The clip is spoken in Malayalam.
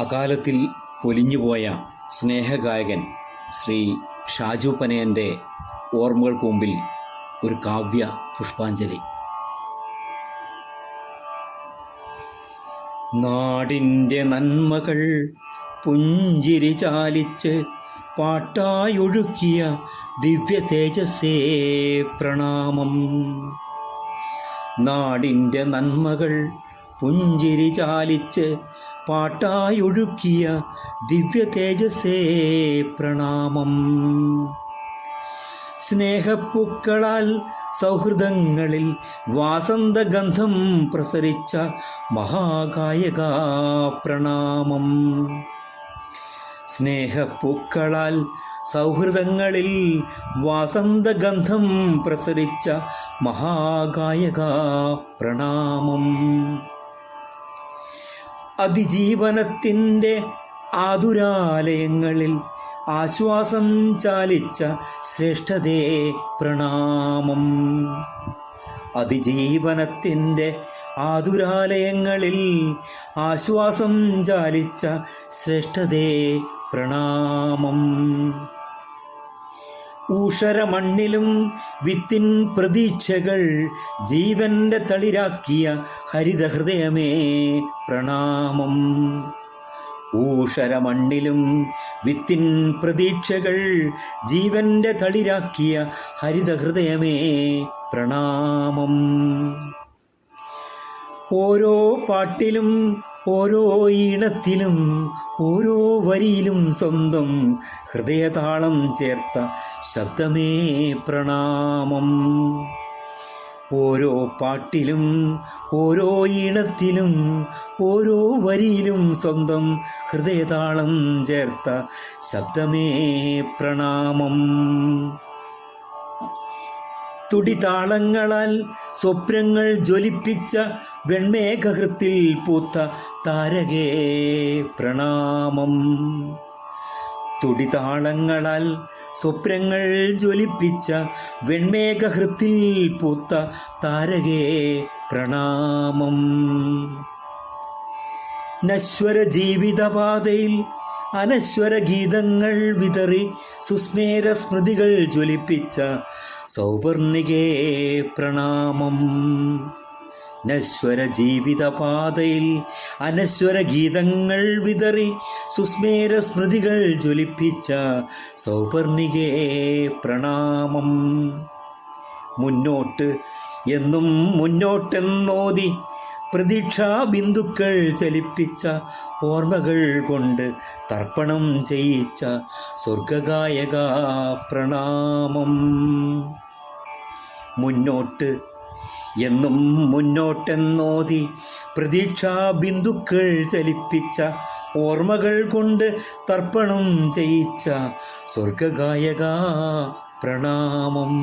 അകാലത്തിൽ പൊലിഞ്ഞുപോയ സ്നേഹഗായകൻ ശ്രീ ഷാജു പനയൻ്റെ ഓർമ്മകൾക്ക് മുമ്പിൽ ഒരു കാവ്യ പുഷ്പാഞ്ജലി. നാടിൻ്റെ നന്മകൾ പുഞ്ചിരി ചാലിച്ച് പാട്ടായൊഴുക്കിയ ദിവ്യ തേജസ്സേ പ്രണാമം. നാടിൻ്റെ നന്മകൾ പുഞ്ചിരി ചാലിച്ച് പാട്ടായൊഴുക്കിയ ദിവ്യ തേജസ്സേ പ്രണാമം. സ്നേഹപ്പൂക്കളാൽ സൗഹൃദങ്ങളിൽ വാസന്തഗന്ധം പ്രസരിച്ച മഹാഗായക പ്രണാമം. സ്നേഹപ്പൂക്കളാൽ സൗഹൃദങ്ങളിൽ വാസന്തഗന്ധം പ്രസരിച്ച മഹാഗായക പ്രണാമം. അതിജീവനത്തിൻ്റെ ആതുരാലയങ്ങളിൽ ആശ്വാസം ചാലിച്ച ശ്രേഷ്ഠതേ പ്രണാമം. അതിജീവനത്തിൻ്റെ ആതുരാലയങ്ങളിൽ ആശ്വാസം ചാലിച്ച ശ്രേഷ്ഠതേ പ്രണാമം. ഊഷരമണ്ണിലും വിത്തിൻ പ്രതീക്ഷകൾ ജീവന്റെ തളിരാക്കിയ ഹരിതഹൃദയമേ പ്രണാമം. ഊഷരമണ്ണിലും വിത്തിൻ പ്രതീക്ഷകൾ ജീവന്റെ തളിരാക്കിയ ഹരിതഹൃദയമേ പ്രണാമം. ഓരോ പാട്ടിലും ഓരോ ഈണത്തിലും ഓരോ വരിയിലും സ്വന്തം ഹൃദയതാളം ചേർത്ത ശബ്ദമേ പ്രണാമം. ഓരോ പാട്ടിലും ഓരോ ഈണത്തിലും ഓരോ വരിയിലും സ്വന്തം ഹൃദയതാളം ചേർത്ത ശബ്ദമേ പ്രണാമം. തുടിതാളങ്ങളാൽ സ്വപ്നങ്ങൾ ജ്വലിപ്പിച്ച വെൺമേഘഹൃത്തിൽ പൂത്ത താരകേ പ്രണാമം. തുടിതാളങ്ങളാൽ സ്വപ്നങ്ങൾ ജ്വലിപ്പിച്ച വെൺമേഘഹൃത്തിൽ പൂത്ത താരകേ പ്രണാമം. നശ്വര ജീവിതപാതയിൽ അനശ്വര ഗീതങ്ങൾ വിതറി സുസ്മേര സ്മൃതികൾ ജ്വലിപ്പിച്ച സൗവർണികേ പ്രണാമം. നശ്വര ജീവിതപാതയിൽ അനശ്വര ഗീതങ്ങൾ വിതറി സുസ്മേര സ്മൃതികൾ ജ്വലിപ്പിച്ച സൗവർണികേ പ്രണാമം. മുന്നോട്ട് എന്നും മുന്നോട്ടെന്നോതി പ്രതീക്ഷാ ബിന്ദുക്കൾ ചലിപ്പിച്ച ഓർമ്മകൾ കൊണ്ട് തർപ്പണം ചെയ്യിച്ച സ്വർഗഗായക പ്രണാമം. മുന്നോട്ട് എന്നും മുന്നോട്ടെന്നോതി പ്രതീക്ഷാ ബിന്ദുക്കൾ ചലിപ്പിച്ച ഓർമ്മകൾ കൊണ്ട് തർപ്പണം ചെയ്യിച്ച സ്വർഗഗായക പ്രണാമം.